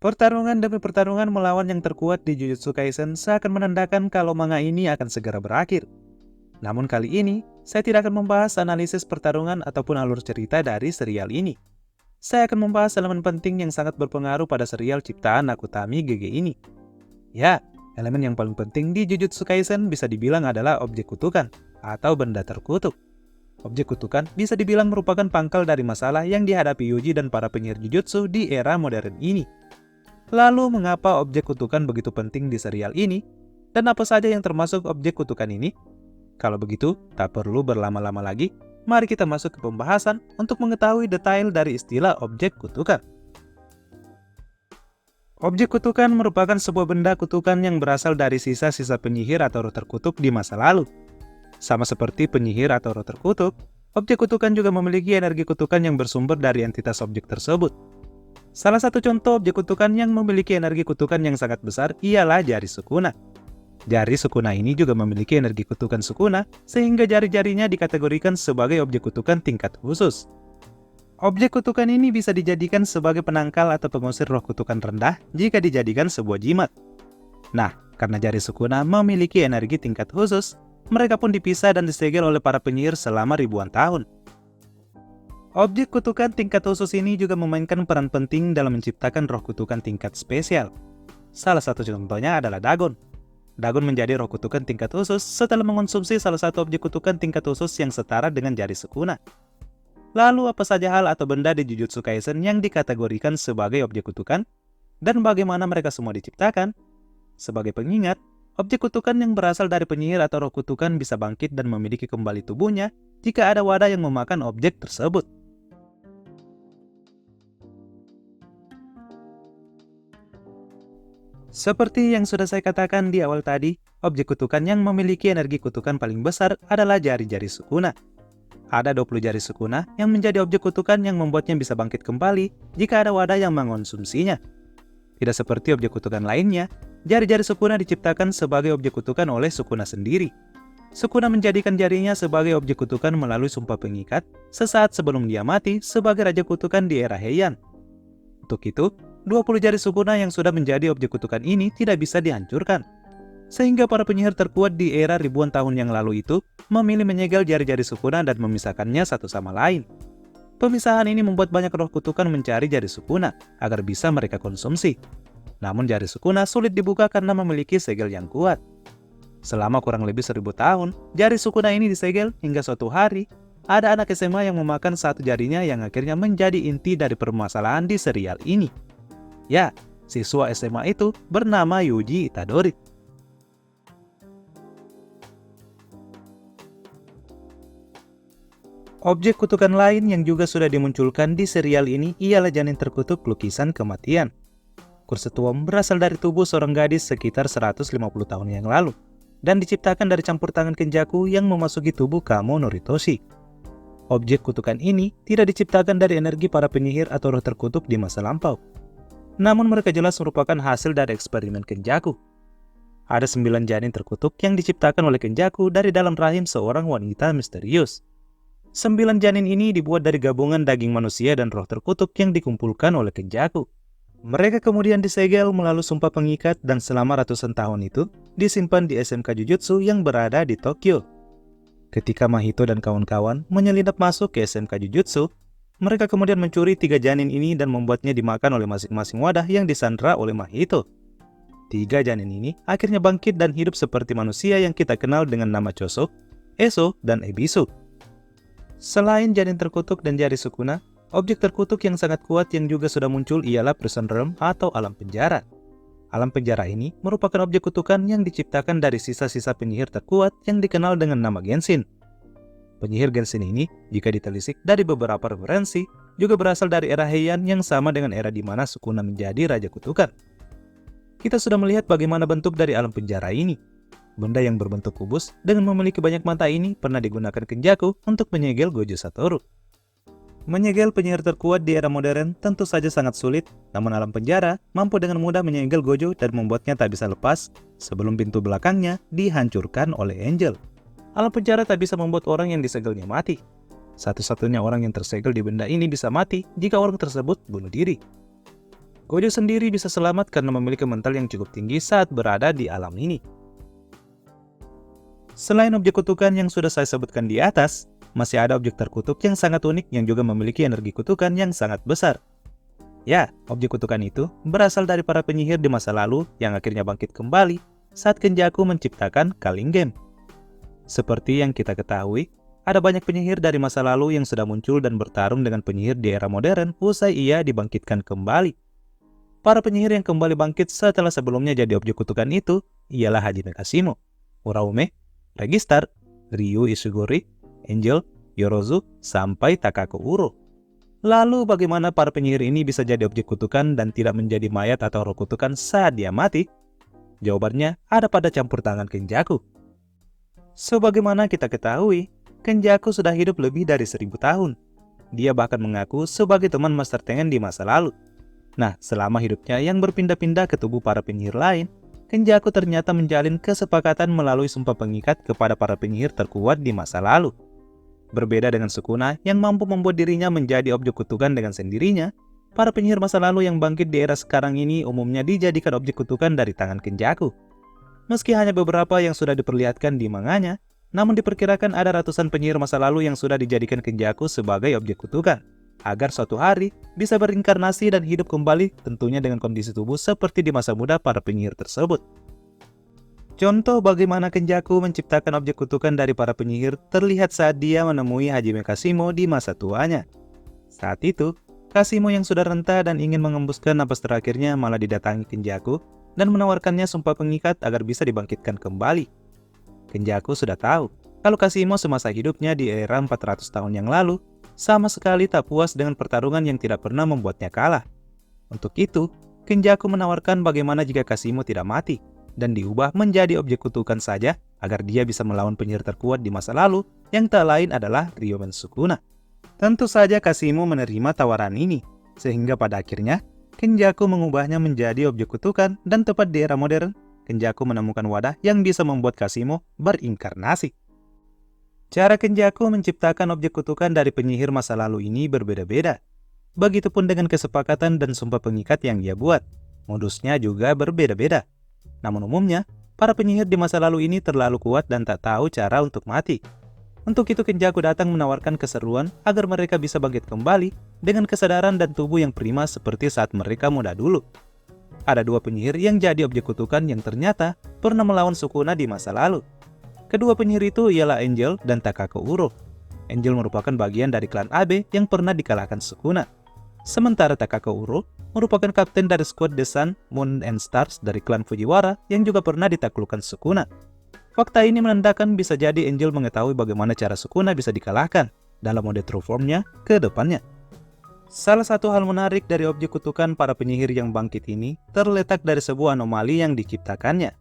Pertarungan demi pertarungan melawan yang terkuat di Jujutsu Kaisen seakan menandakan kalau manga ini akan segera berakhir. Namun kali ini, saya tidak akan membahas analisis pertarungan ataupun alur cerita dari serial ini. Saya akan membahas elemen penting yang sangat berpengaruh pada serial ciptaan Akutami GG ini. Ya, elemen yang paling penting di Jujutsu Kaisen bisa dibilang adalah objek kutukan atau benda terkutuk. Objek kutukan bisa dibilang merupakan pangkal dari masalah yang dihadapi Yuji dan para penyihir Jujutsu di era modern ini. Lalu, mengapa objek kutukan begitu penting di serial ini? Dan apa saja yang termasuk objek kutukan ini? Kalau begitu, tak perlu berlama-lama lagi, mari kita masuk ke pembahasan untuk mengetahui detail dari istilah objek kutukan. Objek kutukan merupakan sebuah benda kutukan yang berasal dari sisa-sisa penyihir atau roh terkutuk di masa lalu. Sama seperti penyihir atau roh terkutuk, objek kutukan juga memiliki energi kutukan yang bersumber dari entitas objek tersebut. Salah satu contoh objek kutukan yang memiliki energi kutukan yang sangat besar ialah jari Sukuna. Jari Sukuna ini juga memiliki energi kutukan Sukuna, sehingga jari-jarinya dikategorikan sebagai objek kutukan tingkat khusus. Objek kutukan ini bisa dijadikan sebagai penangkal atau pengusir roh kutukan rendah jika dijadikan sebuah jimat. Nah, karena jari Sukuna memiliki energi tingkat khusus, mereka pun dipisah dan disegel oleh para penyihir selama ribuan tahun. Objek kutukan tingkat khusus ini juga memainkan peran penting dalam menciptakan roh kutukan tingkat spesial. Salah satu contohnya adalah Dagon. Dagon menjadi roh kutukan tingkat khusus setelah mengonsumsi salah satu objek kutukan tingkat khusus yang setara dengan jari Sukuna. Lalu apa saja hal atau benda di Jujutsu Kaisen yang dikategorikan sebagai objek kutukan? Dan bagaimana mereka semua diciptakan? Sebagai pengingat, objek kutukan yang berasal dari penyihir atau roh kutukan bisa bangkit dan memiliki kembali tubuhnya jika ada wadah yang memakan objek tersebut. Seperti yang sudah saya katakan di awal tadi, objek kutukan yang memiliki energi kutukan paling besar adalah jari-jari Sukuna. Ada 20 jari Sukuna yang menjadi objek kutukan yang membuatnya bisa bangkit kembali jika ada wadah yang mengonsumsinya. Tidak seperti objek kutukan lainnya, jari-jari Sukuna diciptakan sebagai objek kutukan oleh Sukuna sendiri. Sukuna menjadikan jarinya sebagai objek kutukan melalui sumpah pengikat sesaat sebelum dia mati sebagai Raja Kutukan di era Heian. Untuk itu, 20 jari Sukuna yang sudah menjadi objek kutukan ini tidak bisa dihancurkan. Sehingga para penyihir terkuat di era ribuan tahun yang lalu itu memilih menyegel jari-jari Sukuna dan memisahkannya satu sama lain. Pemisahan ini membuat banyak roh kutukan mencari jari Sukuna agar bisa mereka konsumsi. Namun jari Sukuna sulit dibuka karena memiliki segel yang kuat. Selama kurang lebih 1000 tahun, jari Sukuna ini disegel hingga suatu hari ada anak SMA yang memakan satu jarinya yang akhirnya menjadi inti dari permasalahan di serial ini. Ya, siswa SMA itu bernama Yuji Itadori. Objek kutukan lain yang juga sudah dimunculkan di serial ini ialah janin terkutuk lukisan kematian. Kursetuom berasal dari tubuh seorang gadis sekitar 150 tahun yang lalu dan diciptakan dari campur tangan Kenjaku yang memasuki tubuh Kamo Noritoshi. Objek kutukan ini tidak diciptakan dari energi para penyihir atau roh terkutuk di masa lampau. Namun mereka jelas merupakan hasil dari eksperimen Kenjaku. Ada 9 janin terkutuk yang diciptakan oleh Kenjaku dari dalam rahim seorang wanita misterius. 9 janin ini dibuat dari gabungan daging manusia dan roh terkutuk yang dikumpulkan oleh Kenjaku. Mereka kemudian disegel melalui sumpah pengikat dan selama ratusan tahun itu disimpan di SMK Jujutsu yang berada di Tokyo. Ketika Mahito dan kawan-kawan menyelinap masuk ke SMK Jujutsu, mereka kemudian mencuri 3 janin ini dan membuatnya dimakan oleh masing-masing wadah yang disandra oleh Mahito. 3 janin ini akhirnya bangkit dan hidup seperti manusia yang kita kenal dengan nama Choso, Eso, dan Ebisu. Selain janin terkutuk dan jari Sukuna, objek terkutuk yang sangat kuat yang juga sudah muncul ialah Prison Realm atau alam penjara. Alam penjara ini merupakan objek kutukan yang diciptakan dari sisa-sisa penyihir terkuat yang dikenal dengan nama Genshin. Penyihir Genshin ini, jika ditelisik dari beberapa referensi, juga berasal dari era Heian yang sama dengan era di mana Sukuna menjadi Raja Kutukan. Kita sudah melihat bagaimana bentuk dari alam penjara ini. Benda yang berbentuk kubus dengan memiliki banyak mata ini pernah digunakan Kenjaku untuk menyegel Gojo Satoru. Menyegel penyihir terkuat di era modern tentu saja sangat sulit, namun alam penjara mampu dengan mudah menyegel Gojo dan membuatnya tak bisa lepas sebelum pintu belakangnya dihancurkan oleh Angel. Alam penjara tak bisa membuat orang yang disegelnya mati. Satu-satunya orang yang tersegel di benda ini bisa mati jika orang tersebut bunuh diri. Gojo sendiri bisa selamat karena memiliki mental yang cukup tinggi saat berada di alam ini. Selain objek kutukan yang sudah saya sebutkan di atas, masih ada objek terkutuk yang sangat unik yang juga memiliki energi kutukan yang sangat besar. Ya, objek kutukan itu berasal dari para penyihir di masa lalu yang akhirnya bangkit kembali saat Kenjaku menciptakan Culling Game. Seperti yang kita ketahui, ada banyak penyihir dari masa lalu yang sudah muncul dan bertarung dengan penyihir di era modern usai ia dibangkitkan kembali. Para penyihir yang kembali bangkit setelah sebelumnya jadi objek kutukan itu ialah Hajime Kashimo, Uraume, Registar, Ryu Ishiguro, Angel, Yorozu, sampai Takako Uro. Lalu bagaimana para penyihir ini bisa jadi objek kutukan dan tidak menjadi mayat atau roh kutukan saat dia mati? Jawabannya ada pada campur tangan Kenjaku. Sebagaimana kita ketahui, Kenjaku sudah hidup lebih dari 1000 tahun. Dia bahkan mengaku sebagai teman Master Tengen di masa lalu. Nah, selama hidupnya yang berpindah-pindah ke tubuh para penyihir lain, Kenjaku ternyata menjalin kesepakatan melalui sumpah pengikat kepada para penyihir terkuat di masa lalu. Berbeda dengan Sukuna yang mampu membuat dirinya menjadi objek kutukan dengan sendirinya, para penyihir masa lalu yang bangkit di era sekarang ini umumnya dijadikan objek kutukan dari tangan Kenjaku. Meski hanya beberapa yang sudah diperlihatkan di manganya, namun diperkirakan ada ratusan penyihir masa lalu yang sudah dijadikan Kenjaku sebagai objek kutukan, agar suatu hari bisa berinkarnasi dan hidup kembali, tentunya dengan kondisi tubuh seperti di masa muda para penyihir tersebut. Contoh bagaimana Kenjaku menciptakan objek kutukan dari para penyihir terlihat saat dia menemui Hajime Kashimo di masa tuanya. Saat itu, Kashimo yang sudah renta dan ingin mengembuskan napas terakhirnya malah didatangi Kenjaku dan menawarkannya sumpah pengikat agar bisa dibangkitkan kembali. Kenjaku sudah tahu kalau Kashimo semasa hidupnya di era 400 tahun yang lalu sama sekali tak puas dengan pertarungan yang tidak pernah membuatnya kalah. Untuk itu, Kenjaku menawarkan bagaimana jika Kashimo tidak mati dan diubah menjadi objek kutukan saja agar dia bisa melawan penyihir terkuat di masa lalu yang tak lain adalah Ryomen Sukuna. Tentu saja Kashimo menerima tawaran ini, sehingga pada akhirnya Kenjaku mengubahnya menjadi objek kutukan dan tepat di era modern, Kenjaku menemukan wadah yang bisa membuat Kashimo berinkarnasi. Cara Kenjaku menciptakan objek kutukan dari penyihir masa lalu ini berbeda-beda. Begitupun dengan kesepakatan dan sumpah pengikat yang ia buat. Modusnya juga berbeda-beda. Namun umumnya, para penyihir di masa lalu ini terlalu kuat dan tak tahu cara untuk mati. Untuk itu Kenjaku datang menawarkan keseruan agar mereka bisa bangkit kembali dengan kesadaran dan tubuh yang prima seperti saat mereka muda dulu. Ada dua penyihir yang jadi objek kutukan yang ternyata pernah melawan Sukuna di masa lalu. Kedua penyihir itu ialah Angel dan Takako Uro. Angel merupakan bagian dari klan Abe yang pernah dikalahkan Sukuna. Sementara Takako Uro merupakan kapten dari skuad The Sun, Moon, and Stars dari klan Fujiwara yang juga pernah ditaklukkan Sukuna. Fakta ini menandakan bisa jadi Angel mengetahui bagaimana cara Sukuna bisa dikalahkan dalam mode true formnya ke depannya. Salah satu hal menarik dari objek kutukan para penyihir yang bangkit ini terletak dari sebuah anomali yang diciptakannya.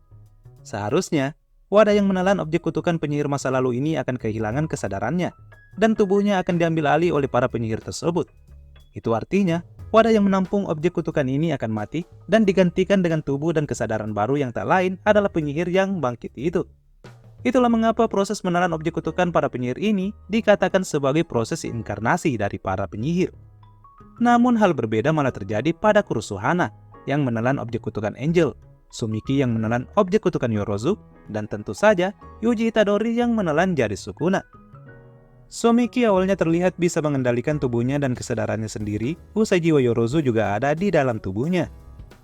Seharusnya, wadah yang menelan objek kutukan penyihir masa lalu ini akan kehilangan kesadarannya, dan tubuhnya akan diambil alih oleh para penyihir tersebut. Itu artinya, wadah yang menampung objek kutukan ini akan mati dan digantikan dengan tubuh dan kesadaran baru yang tak lain adalah penyihir yang bangkit itu. Itulah mengapa proses menelan objek kutukan para penyihir ini dikatakan sebagai proses inkarnasi dari para penyihir. Namun hal berbeda malah terjadi pada Kurusuhana yang menelan objek kutukan Angel, Sumiki yang menelan objek kutukan Yorozu, dan tentu saja Yuji Itadori yang menelan jari Sukuna. Sumiki awalnya terlihat bisa mengendalikan tubuhnya dan kesadarannya sendiri, usai jiwa Yorozu juga ada di dalam tubuhnya.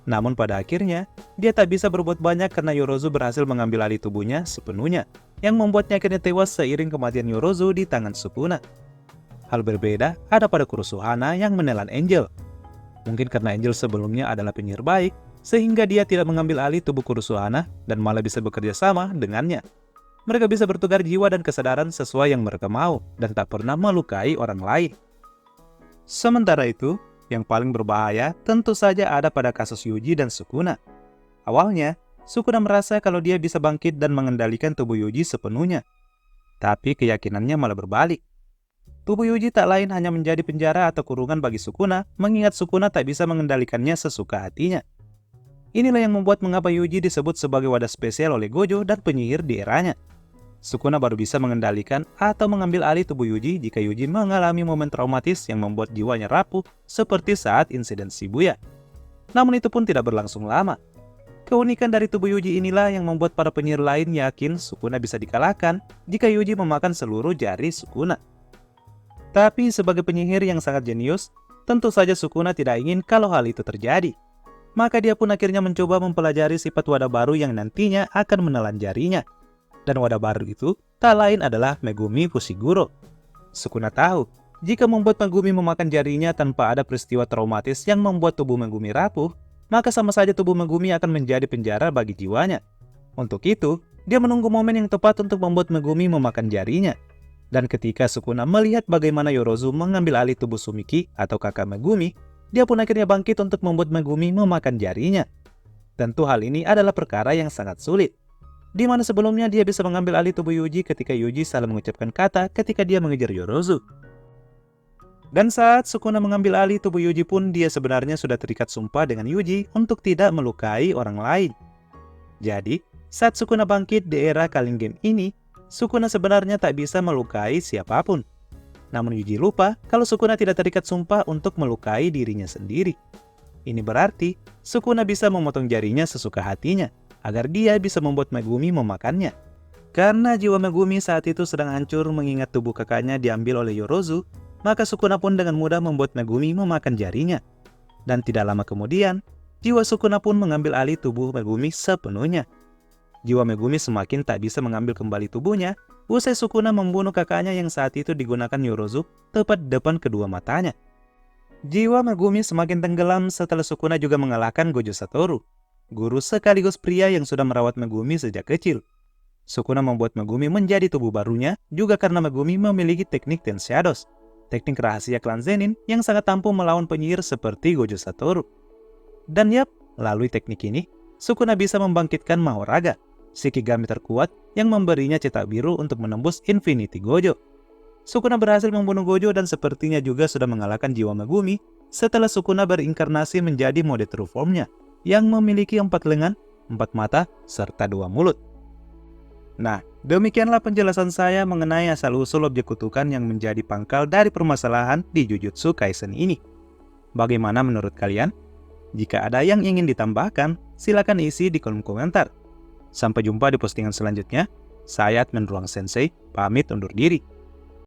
Namun pada akhirnya, dia tak bisa berbuat banyak karena Yorozu berhasil mengambil alih tubuhnya sepenuhnya, yang membuatnya akhirnya tewas seiring kematian Yorozu di tangan Sukuna. Hal berbeda ada pada Kurusuhana yang menelan Angel. Mungkin karena Angel sebelumnya adalah penyihir baik, sehingga dia tidak mengambil alih tubuh Kurusuhana dan malah bisa bekerja sama dengannya. Mereka bisa bertukar jiwa dan kesadaran sesuai yang mereka mau dan tak pernah melukai orang lain. Sementara itu, yang paling berbahaya tentu saja ada pada kasus Yuji dan Sukuna. Awalnya, Sukuna merasa kalau dia bisa bangkit dan mengendalikan tubuh Yuji sepenuhnya. Tapi keyakinannya malah berbalik. Tubuh Yuji tak lain hanya menjadi penjara atau kurungan bagi Sukuna, mengingat Sukuna tak bisa mengendalikannya sesuka hatinya. Inilah yang membuat mengapa Yuji disebut sebagai wadah spesial oleh Gojo dan penyihir di eranya. Sukuna baru bisa mengendalikan atau mengambil alih tubuh Yuji jika Yuji mengalami momen traumatis yang membuat jiwanya rapuh seperti saat insiden Shibuya. Namun itu pun tidak berlangsung lama. Keunikan dari tubuh Yuji inilah yang membuat para penyihir lain yakin Sukuna bisa dikalahkan jika Yuji memakan seluruh jari Sukuna. Tapi sebagai penyihir yang sangat jenius, tentu saja Sukuna tidak ingin kalau hal itu terjadi. Maka dia pun akhirnya mencoba mempelajari sifat wadah baru yang nantinya akan menelan jarinya. Dan wadah baru itu tak lain adalah Megumi Fushiguro. Sukuna tahu, jika membuat Megumi memakan jarinya tanpa ada peristiwa traumatis yang membuat tubuh Megumi rapuh, maka sama saja tubuh Megumi akan menjadi penjara bagi jiwanya. Untuk itu, dia menunggu momen yang tepat untuk membuat Megumi memakan jarinya. Dan ketika Sukuna melihat bagaimana Yorozu mengambil alih tubuh Sumiki atau kakak Megumi, dia pun akhirnya bangkit untuk membuat Megumi memakan jarinya. Tentu hal ini adalah perkara yang sangat sulit, di mana sebelumnya dia bisa mengambil alih tubuh Yuji ketika Yuji salah mengucapkan kata ketika dia mengejar Yorozu. Dan saat Sukuna mengambil alih tubuh Yuji pun dia sebenarnya sudah terikat sumpah dengan Yuji untuk tidak melukai orang lain. Jadi, saat Sukuna bangkit di era Kalling Game ini, Sukuna sebenarnya tak bisa melukai siapapun. Namun Yuji lupa kalau Sukuna tidak terikat sumpah untuk melukai dirinya sendiri. Ini berarti Sukuna bisa memotong jarinya sesuka hatinya agar dia bisa membuat Megumi memakannya. Karena jiwa Megumi saat itu sedang hancur mengingat tubuh kakaknya diambil oleh Yorozu, maka Sukuna pun dengan mudah membuat Megumi memakan jarinya. Dan tidak lama kemudian, jiwa Sukuna pun mengambil alih tubuh Megumi sepenuhnya. Jiwa Megumi semakin tak bisa mengambil kembali tubuhnya, usai Sukuna membunuh kakaknya yang saat itu digunakan Yorozu tepat di depan kedua matanya. Jiwa Megumi semakin tenggelam setelah Sukuna juga mengalahkan Gojo Satoru, guru sekaligus pria yang sudah merawat Megumi sejak kecil. Sukuna membuat Megumi menjadi tubuh barunya juga karena Megumi memiliki teknik Ten Shadows, teknik rahasia klan Zenin yang sangat ampuh melawan penyihir seperti Gojo Satoru. Dan yap, melalui teknik ini, Sukuna bisa membangkitkan Mahoraga, Shikigami terkuat yang memberinya cetak biru untuk menembus Infinity Gojo. Sukuna berhasil membunuh Gojo dan sepertinya juga sudah mengalahkan jiwa Megumi setelah Sukuna berinkarnasi menjadi mode true formnya yang memiliki 4 lengan, 4 mata, serta 2 mulut. Nah, demikianlah penjelasan saya mengenai asal-usul objek kutukan yang menjadi pangkal dari permasalahan di Jujutsu Kaisen ini. Bagaimana menurut kalian? Jika ada yang ingin ditambahkan, silakan isi di kolom komentar. Sampai jumpa di postingan selanjutnya. Saya Admin Ruang Sensei, pamit undur diri.